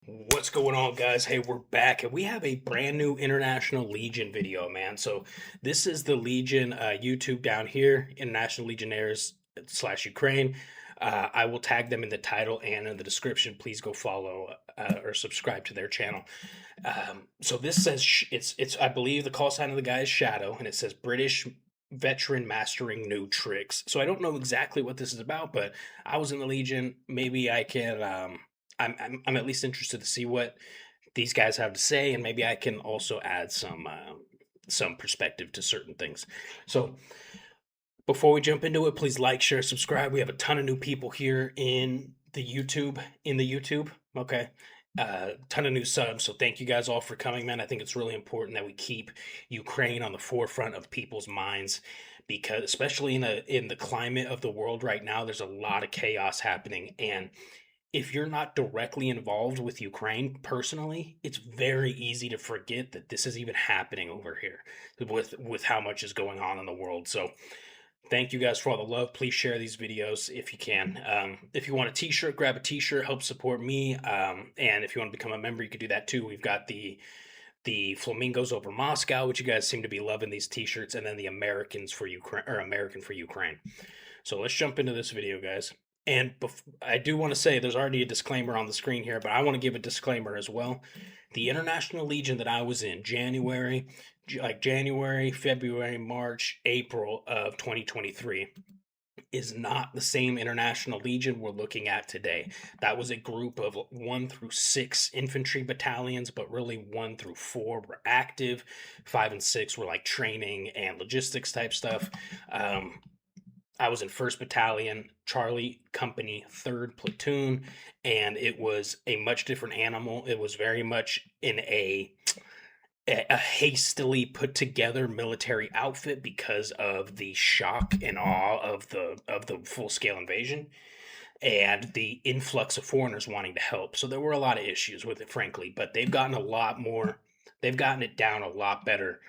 What's going on, guys? Hey, we're back and we have a brand new International Legion video, man. So this is the Legion YouTube down here, International Legionnaires / Ukraine. I will tag them in the title and in the description. Please go follow or subscribe to their channel. So this says it's I believe the call sign of the guy is Shadow, and it says British veteran mastering new tricks. So I don't know exactly what this is about, but I was in the Legion. Maybe I can. I'm at least interested to see what these guys have to say, and maybe I can also add some perspective to certain things. So before we jump into it, please like, share, subscribe. We have a ton of new people here in the YouTube. Okay. Ton of new subs. So thank you guys all for coming, man. I think it's really important that we keep Ukraine on the forefront of people's minds because especially in the climate of the world right now, there's a lot of chaos happening. And if you're not directly involved with Ukraine personally, it's very easy to forget that this is even happening over here with how much is going on in the world. So thank you guys for all the love. Please share these videos if you can. If you want a t-shirt, grab a t-shirt, help support me. And if you want to become a member, you can do that too. We've got the Flamingos over Moscow, which you guys seem to be loving these t-shirts, and then the Americans for Ukraine, or American for Ukraine. So let's jump into this video, guys. And I do want to say there's already a disclaimer on the screen here, but I want to give a disclaimer as well. The International Legion that I was in January, February, March, April of 2023 is not the same International Legion we're looking at today. That was a group of 1 through 6 infantry battalions, but really 1 through 4 were active. 5 and 6 were like training and logistics type stuff. I was in 1st Battalion, Charlie Company, 3rd Platoon, and it was a much different animal. It was very much in a hastily put together military outfit because of the shock and awe of the full scale invasion and the influx of foreigners wanting to help. So there were a lot of issues with it, frankly, but they've gotten it down a lot better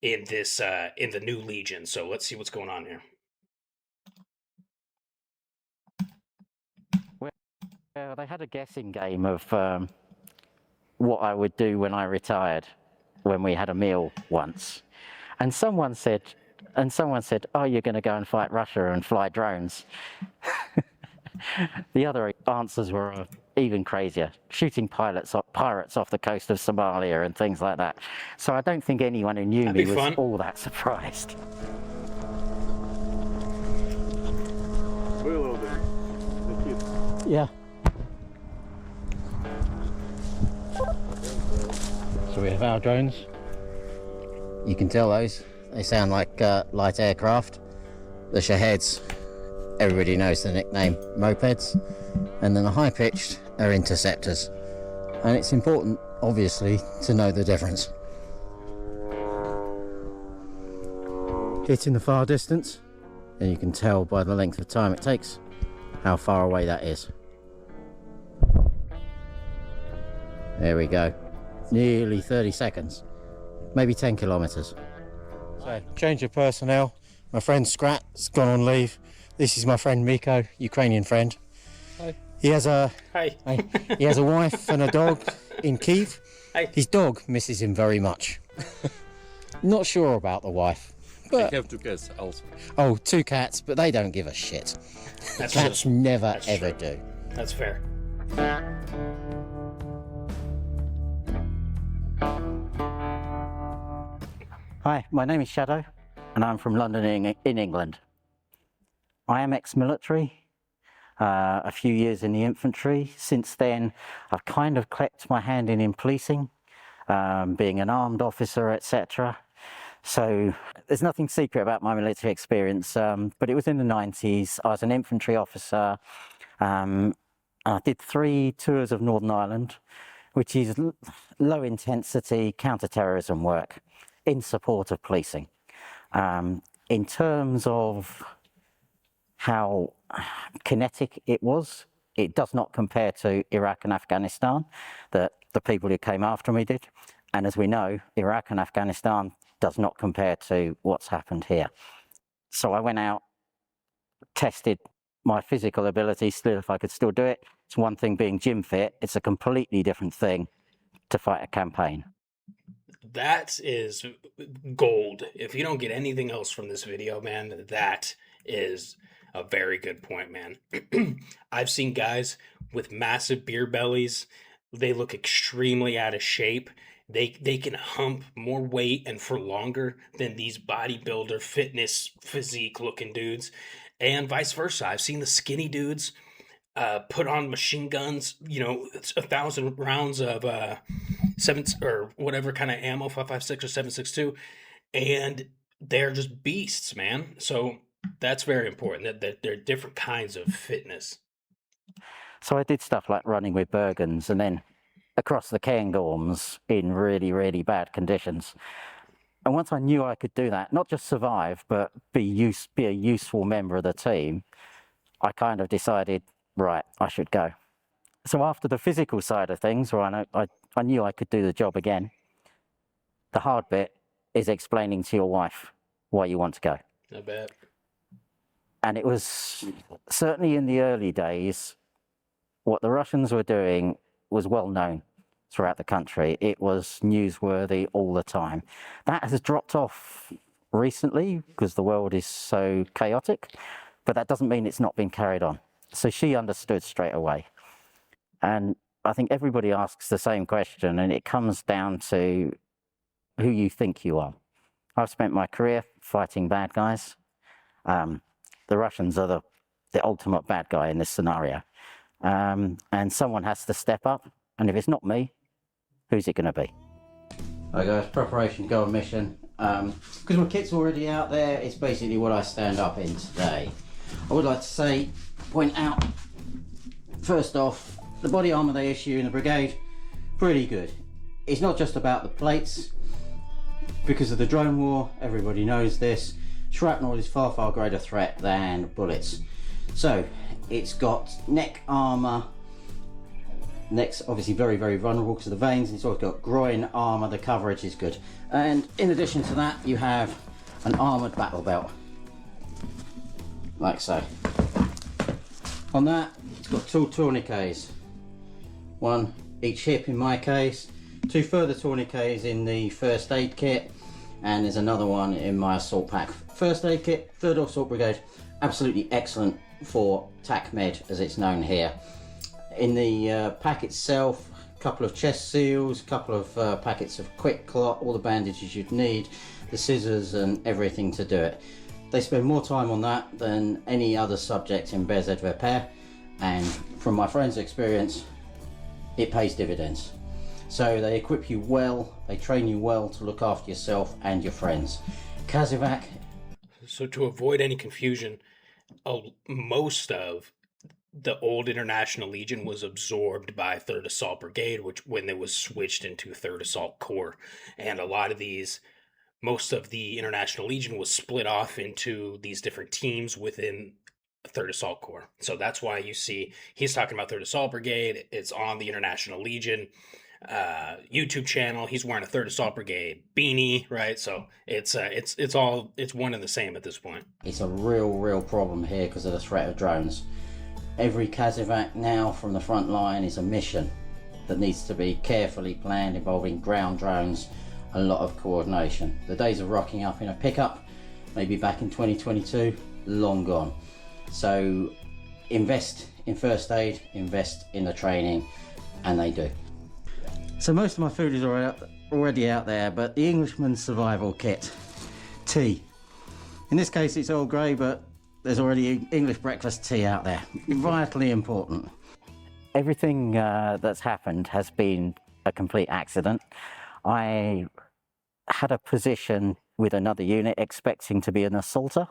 in this in the new Legion. So let's see what's going on here. Well, they had a guessing game of what I would do when I retired, when we had a meal once. And someone said, oh, you're going to go and fight Russia and fly drones. The other answers were even crazier, shooting pirates off the coast of Somalia and things like that. So I don't think anyone who knew me was all that surprised. Yeah. So we have our drones. You can tell those. They sound like light aircraft. The Shaheds, everybody knows the nickname mopeds. And then the high-pitched are interceptors. And it's important, obviously, to know the difference. Hit in the far distance, and you can tell by the length of time it takes how far away that is. There we go. Nearly 30 seconds, maybe 10 kilometers. So, change of personnel. My friend Scrat's gone on leave. This is my friend Miko, Ukrainian friend. Hi. He has a he has a wife and a dog in Kyiv. Hi. His dog misses him very much. Not sure about the wife. But I have 2 cats also. Oh, 2 cats, but they don't give a shit. Cats never ever do. That's fair. Hi, my name is Shadow, and I'm from London in England. I am ex-military, a few years in the infantry. Since then, I've kind of kept my hand in policing, being an armed officer, etc. So there's nothing secret about my military experience, but it was in the 90s. I was an infantry officer. I did 3 tours of Northern Ireland, which is low-intensity counter-terrorism work in support of policing. In terms of how kinetic it was, it does not compare to Iraq and Afghanistan that the people who came after me did. And as we know, Iraq and Afghanistan does not compare to what's happened here. So I went out, tested my physical ability, still, if I could still do it. It's one thing being gym fit. It's a completely different thing to fight a campaign. That is gold. If you don't get anything else from this video, man, that is a very good point, man. I've seen guys with massive beer bellies. They look extremely out of shape. They can hump more weight and for longer than these bodybuilder fitness physique looking dudes, and vice versa. I've seen the skinny dudes put on machine guns, you know, it's 1,000 rounds of seven or whatever kind of ammo, 5.56 or 7.62, and they're just beasts, man. So that's very important that there are different kinds of fitness. So I did stuff like running with Bergens and then across the Cairngorms in really, really bad conditions. And once I knew I could do that, not just survive, but be a useful member of the team, I kind of decided, right, I should go. So after the physical side of things, where I knew I could do the job again, the hard bit is explaining to your wife why you want to go. I bet. And it was certainly in the early days, what the Russians were doing was well known throughout the country. It was newsworthy all the time. That has dropped off recently because the world is so chaotic, but that doesn't mean it's not been carried on. So she understood straight away. And I think everybody asks the same question, and it comes down to who you think you are. I've spent my career fighting bad guys. The Russians are the ultimate bad guy in this scenario. And someone has to step up, and if it's not me, who's it going to be? Hi guys, preparation, go on mission. Because my kit's already out there, it's basically what I stand up in today. I would like to point out, first off, the body armour they issue in the brigade, pretty good. It's not just about the plates. Because of the drone war, everybody knows this, shrapnel is far, far greater threat than bullets. So, it's got neck armour, neck's obviously very, very vulnerable because of the veins, and it's also got groin armour, the coverage is good. And in addition to that, you have an armoured battle belt, like so. On that, it's got two tourniquets, one each hip in my case, two further tourniquets in the first aid kit, and there's another one in my assault pack. First aid kit, 3rd Assault Brigade, absolutely excellent for TAC Med as it's known here. In the pack itself, a couple of chest seals, a couple of packets of quick clot, all the bandages you'd need, the scissors and everything to do it. They spend more time on that than any other subject in BZ repair, and from my friend's experience, it pays dividends. So they equip you well, they train you well to look after yourself and your friends. Kazivac. So to avoid any confusion, most of the old International Legion was absorbed by 3rd Assault Brigade, which when it was switched into 3rd Assault Corps. And a lot of these, most of the International Legion was split off into these different teams within 3rd Assault Corps. So that's why you see he's talking about 3rd Assault Brigade. It's on the International Legion YouTube channel. He's wearing a 3rd Assault Brigade beanie, right? So it's one and the same at this point. It's a real problem here because of the threat of drones. Every Kazivac now from the front line is a mission that needs to be carefully planned, involving ground drones, a lot of coordination. The days of rocking up in a pickup, maybe back in 2022, long gone. So invest in first aid, invest in the training, and they do. So most of my food is already out there, but the Englishman's survival kit, tea. In this case it's Earl Grey, but there's already English breakfast tea out there. Vitally important. Everything that's happened has been a complete accident. I had a position with another unit expecting to be an assaulter,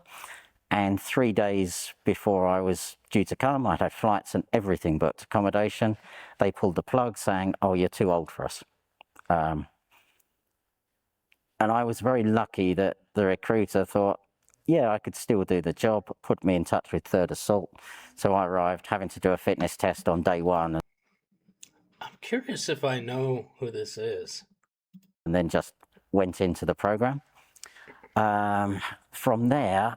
and 3 days before I was due to come, I'd had flights and everything booked, accommodation. They pulled the plug saying, oh, you're too old for us. And I was very lucky that the recruiter thought, yeah, I could still do the job, put me in touch with 3rd Assault. So I arrived having to do a fitness test on day 1. I'm curious if I know who this is. And then just went into the program. From there,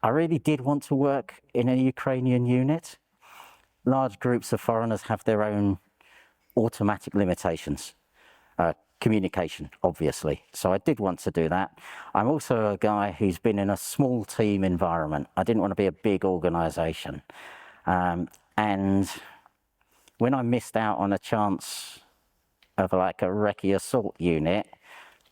I really did want to work in a Ukrainian unit. Large groups of foreigners have their own automatic limitations. Communication, obviously. So I did want to do that. I'm also a guy who's been in a small team environment. I didn't want to be a big organization. And when I missed out on a chance of like a recce assault unit,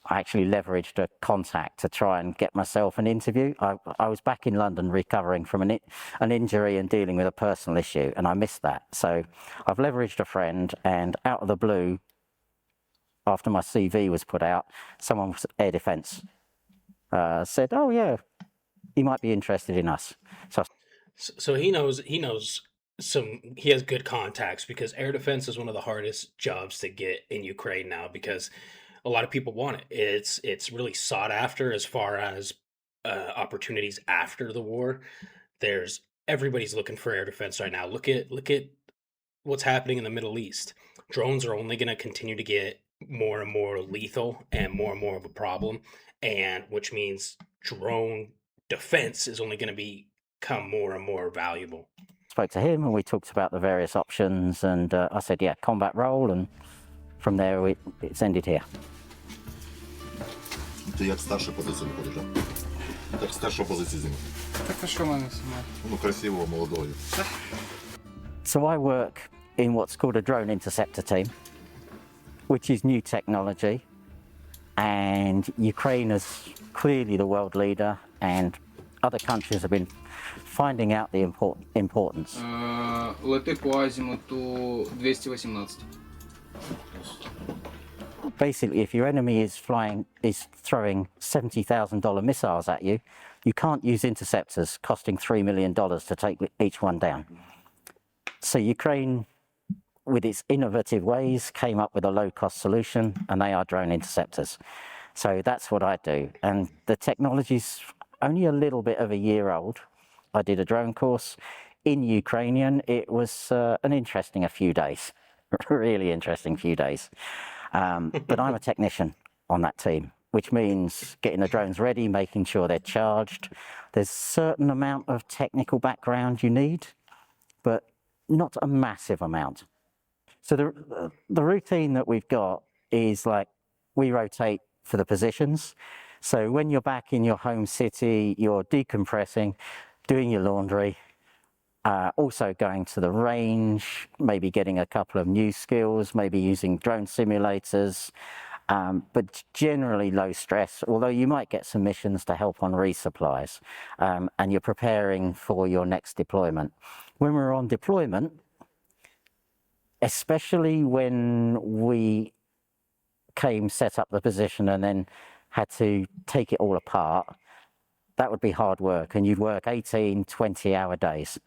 I actually leveraged a contact to try and get myself an interview. I was back in London recovering from an injury and dealing with a personal issue, and I missed that. So I've leveraged a friend, and out of the blue, after my CV was put out, someone from Air Defence said, "Oh yeah, he might be interested in us." So he has good contacts because air defense is one of the hardest jobs to get in Ukraine now because a lot of people want it. It's really sought after as far as opportunities after the war. There's Everybody's looking for air defense right now. Look at what's happening in the Middle East. Drones are only going to continue to get more and more lethal and more of a problem, and which means drone defense is only going to become more and more valuable. Spoke to him and we talked about the various options, and I said, yeah, combat role, and from there it's ended here. Ти як старша позиція виходиш, так? Так старша позиція зими. Так а що в мене саме? Ну, красивого, молодого. So I work in what's called a drone interceptor team, which is new technology, and Ukraine is clearly the world leader, and other countries have been finding out the importance. Лети по азімуту 218. Basically, if your enemy is throwing $70,000 missiles at you, you can't use interceptors costing $3 million to take each one down. So Ukraine, with its innovative ways, came up with a low-cost solution, and they are drone interceptors. So that's what I do. And the technology's only a little bit of a year old. I did a drone course in Ukrainian. It was an interesting few days, really interesting few days. But I'm a technician on that team, which means getting the drones ready, making sure they're charged. There's a certain amount of technical background you need, but not a massive amount. So the routine that we've got is like we rotate for the positions. So when you're back in your home city, you're decompressing, doing your laundry, also going to the range, maybe getting a couple of new skills, maybe using drone simulators, but generally low stress, although you might get some missions to help on resupplies, and you're preparing for your next deployment. When we're on deployment, especially when we set up the position and then had to take it all apart, that would be hard work, and you'd work 18, 20-hour days.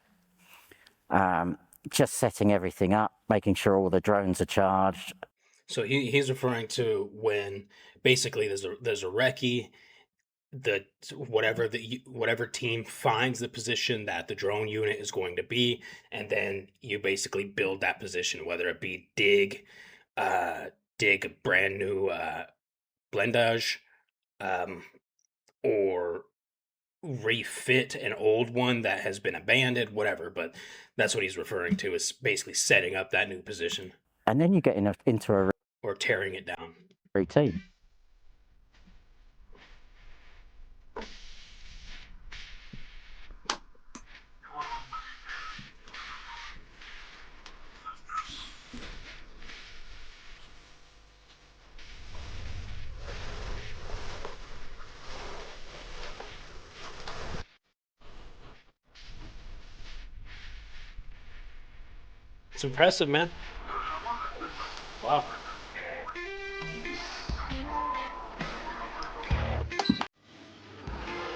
Just setting everything up, making sure all the drones are charged. So he's referring to when basically there's a recce, whatever team finds the position that the drone unit is going to be, and then you basically build that position, whether it be dig a brand new blindage, or refit an old one that has been abandoned, whatever. But that's what he's referring to, is basically setting up that new position. And then you get into a or tearing it down. Routine. It's impressive, man. Wow.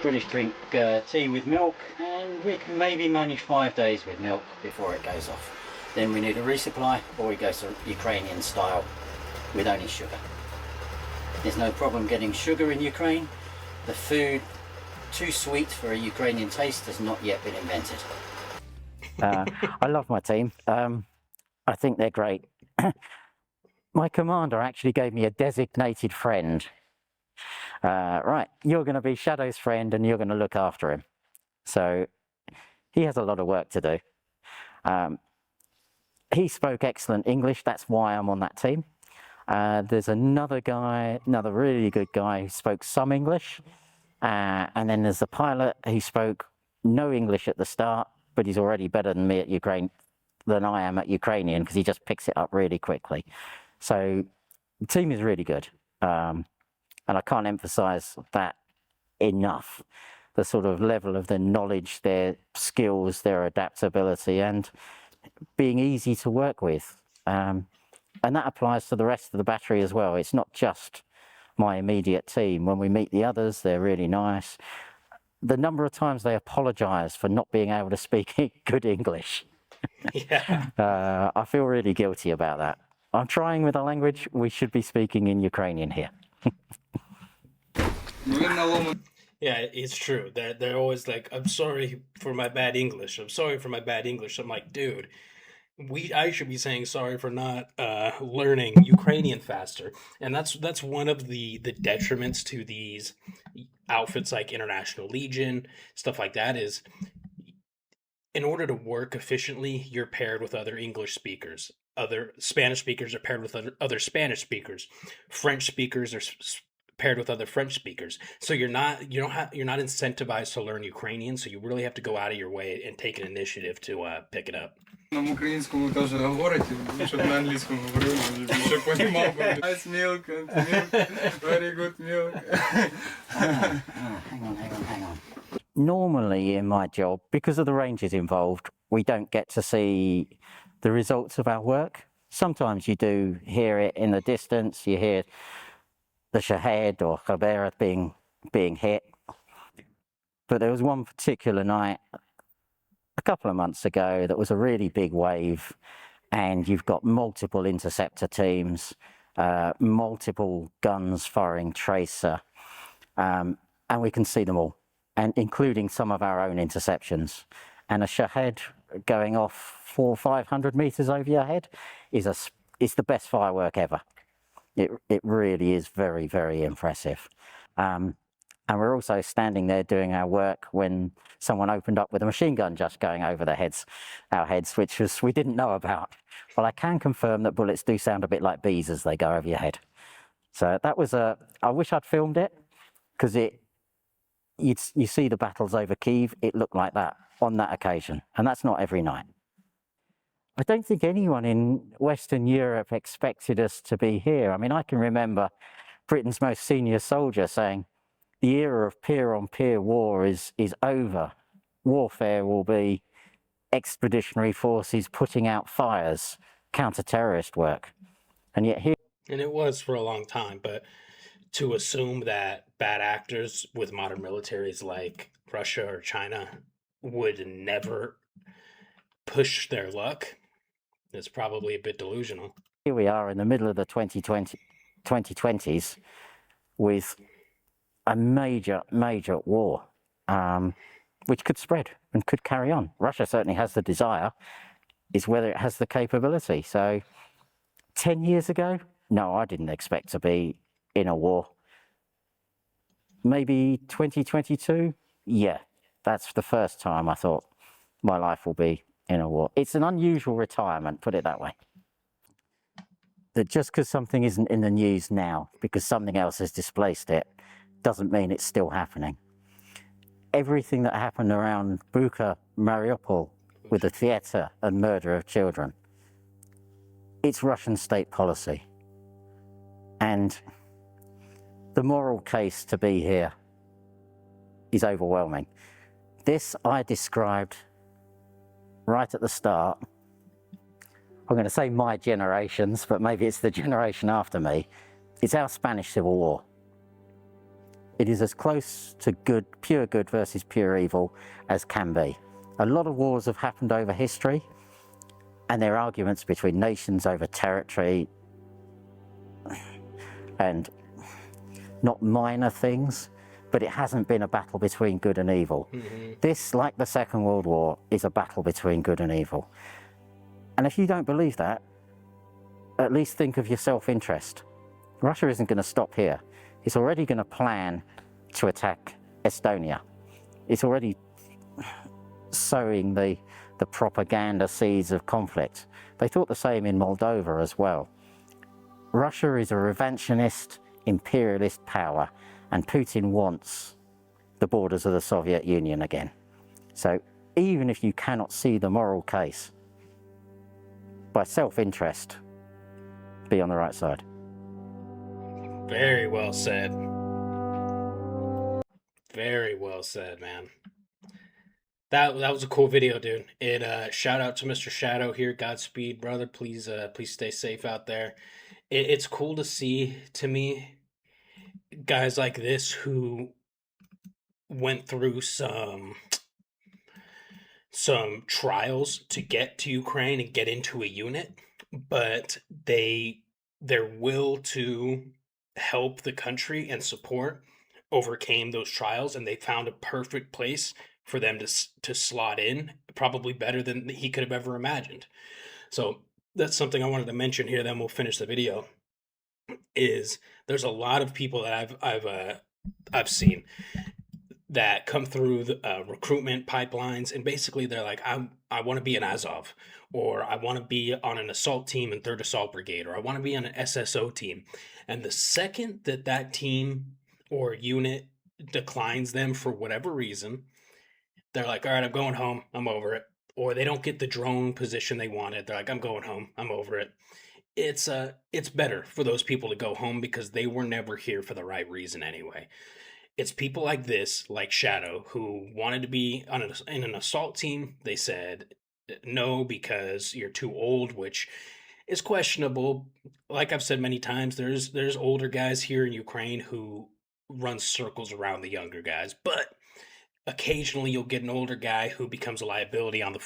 British drink tea with milk, and we can maybe manage 5 days with milk before it goes off. Then we need a resupply, or we go to Ukrainian style with only sugar. There's no problem getting sugar in Ukraine. The food, too sweet for a Ukrainian taste, has not yet been invented. I love my team. I think they're great. My commander actually gave me a designated friend. Right, you're going to be Shadow's friend and you're going to look after him. So he has a lot of work to do. He spoke excellent English. That's why I'm on that team. There's another guy, another really good guy who spoke some English. And then there's the pilot who spoke no English at the start, but he's already better than me at than I am at Ukrainian, because he just picks it up really quickly. So the team is really good. And I can't emphasize that enough. The sort of level of their knowledge, their skills, their adaptability, and being easy to work with. And that applies to the rest of the battery as well. It's not just my immediate team. When we meet the others, they're really nice. The number of times they apologize for not being able to speak good English. Yeah. I feel really guilty about that. I'm trying with a language we should be speaking in Ukrainian here. Yeah, it's true. They're always like, I'm sorry for my bad English. I'm sorry for my bad English. I'm like, dude, I should be saying sorry for not learning Ukrainian faster. And that's one of the detriments to these outfits like International Legion, stuff like that, is in order to work efficiently, you're paired with other English speakers. Other Spanish speakers are paired with other Spanish speakers. French speakers are paired with other French speakers. So you're not incentivized to learn Ukrainian, so you really have to go out of your way and take an initiative to pick it up. Нам українському теж говорить, щоб на англійському говорили, щоб понімав. Nice milk, very good milk. Hang on. Normally in my job, because of the ranges involved, we don't get to see the results of our work. Sometimes you do hear it in the distance, you hear the Shahed or Khabera being hit. But there was one particular night a couple of months ago that was a really big wave, and you've got multiple interceptor teams, multiple guns firing tracer, and we can see them all, and including some of our own interceptions. And a Shahed going off 400 or 500 meters over your head is the best firework ever. It really is very, very impressive. And we're also standing there doing our work when someone opened up with a machine gun just going over our heads, which we didn't know about. Well, I can confirm that bullets do sound a bit like bees as they go over your head. So that was I wish I'd filmed it, because you see the battles over Kyiv, it looked like that on that occasion, and that's not every night. I don't think anyone in Western Europe expected us to be here. I mean, I can remember Britain's most senior soldier saying, the era of peer-on-peer war is over. Warfare will be expeditionary forces putting out fires, counter-terrorist work. And yet here... And it was for a long time, but to assume that bad actors with modern militaries like Russia or China would never push their luck is probably a bit delusional. Here we are in the middle of the 2020s with a major war, which could spread and could carry on. Russia certainly has the desire, is whether it has the capability. So 10 years ago, no, I didn't expect to be in a war. Maybe 2022, yeah, that's the first time I thought my life will be in a war. It's an unusual retirement, put it that way. That just because something isn't in the news now, because something else has displaced it, doesn't mean it's still happening. Everything that happened around Bucha, Mariupol, with the theatre and murder of children, it's Russian state policy. And the moral case to be here is overwhelming. This I described right at the start. I'm going to say my generations, but maybe it's the generation after me. It's our Spanish Civil War. It is as close to pure good versus pure evil as can be. A lot of wars have happened over history, and there are arguments between nations over territory and not minor things, but it hasn't been a battle between good and evil. Mm-hmm. This, like the Second World War, is a battle between good and evil. And if you don't believe that, at least think of your self-interest. Russia isn't going to stop here. It's already going to plan to attack Estonia. It's already sowing the propaganda seeds of conflict. They thought the same in Moldova as well. Russia is a revanchist, imperialist power, and Putin wants the borders of the Soviet Union again. So even if you cannot see the moral case, by self-interest, be on the right side. Very well said. Very well said, man. That was a cool video, dude. It shout out to Mr. Shadow here. Godspeed, brother. Please stay safe out there. It's cool to see, to me, guys like this who went through some trials to get to Ukraine and get into a unit, but their will to help the country and support overcame those trials, and they found a perfect place for them to slot in, probably better than he could have ever imagined. So that's something I wanted to mention here. Then we'll finish the video. Is there's a lot of people that I've seen that come through the recruitment pipelines, and basically they're like, I want to be an Azov, or I want to be on an assault team in 3rd Assault Brigade, or I want to be on an SSO team. And the second that team or unit declines them for whatever reason, they're like, all right, I'm going home, I'm over it. Or they don't get the drone position they wanted, they're like, I'm going home, I'm over it. It's better for those people to go home because they were never here for the right reason anyway. It's people like this, like Shadow, who wanted to be in an assault team. They said no because you're too old, which is questionable. Like I've said many times, there's older guys here in Ukraine who run circles around the younger guys, but occasionally you'll get an older guy who becomes a liability on the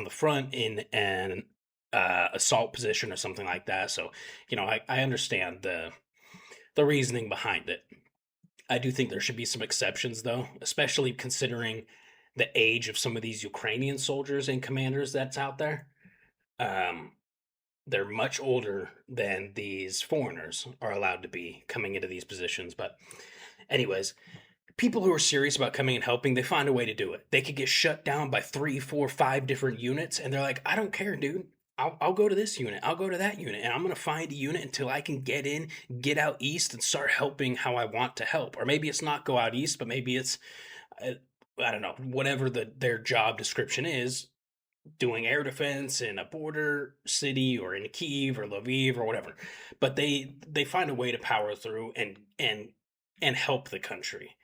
front in an assault position or something like that. So, I understand the reasoning behind it. I do think there should be some exceptions, though, especially considering the age of some of these Ukrainian soldiers and commanders that's out there. They're much older than these foreigners are allowed to be coming into these positions. But anyways, people who are serious about coming and helping, they find a way to do it. They could get shut down by 3, 4, 5 different units, and they're like, I don't care, dude. I'll go to this unit. I'll go to that unit, and I'm going to find a unit until I can get out east and start helping how I want to help. Or maybe it's not go out east, but maybe it's, I don't know, whatever their job description is, doing air defense in a border city or in Kyiv or Lviv or whatever. But they find a way to power through and help the country.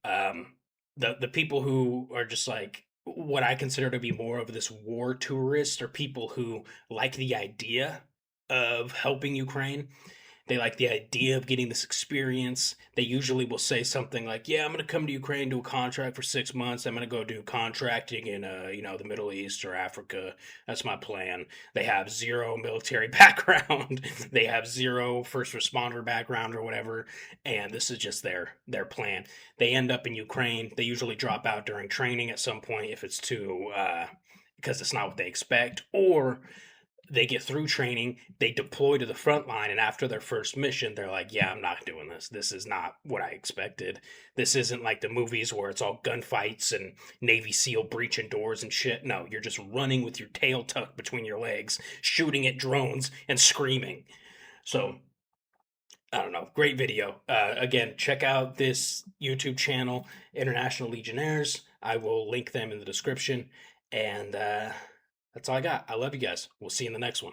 The people who are just like what I consider to be more of this war tourist, or people who like the idea of helping Ukraine. They like the idea of getting this experience. They usually will say something like, yeah, I'm going to come to Ukraine, do a contract for 6 months. I'm going to go do contracting in, the Middle East or Africa. That's my plan. They have zero military background. They have zero first responder background or whatever. And this is just their plan. They end up in Ukraine. They usually drop out during training at some point if it's because it's not what they expect, or they get through training, they deploy to the front line, and after their first mission, they're like, yeah, I'm not doing this. This is not what I expected. This isn't like the movies where it's all gunfights and Navy SEAL breaching doors and shit. No, you're just running with your tail tucked between your legs, shooting at drones and screaming. So, I don't know. Great video. Again, check out this YouTube channel, International Legionnaires. I will link them in the description. And that's all I got. I love you guys. We'll see you in the next one.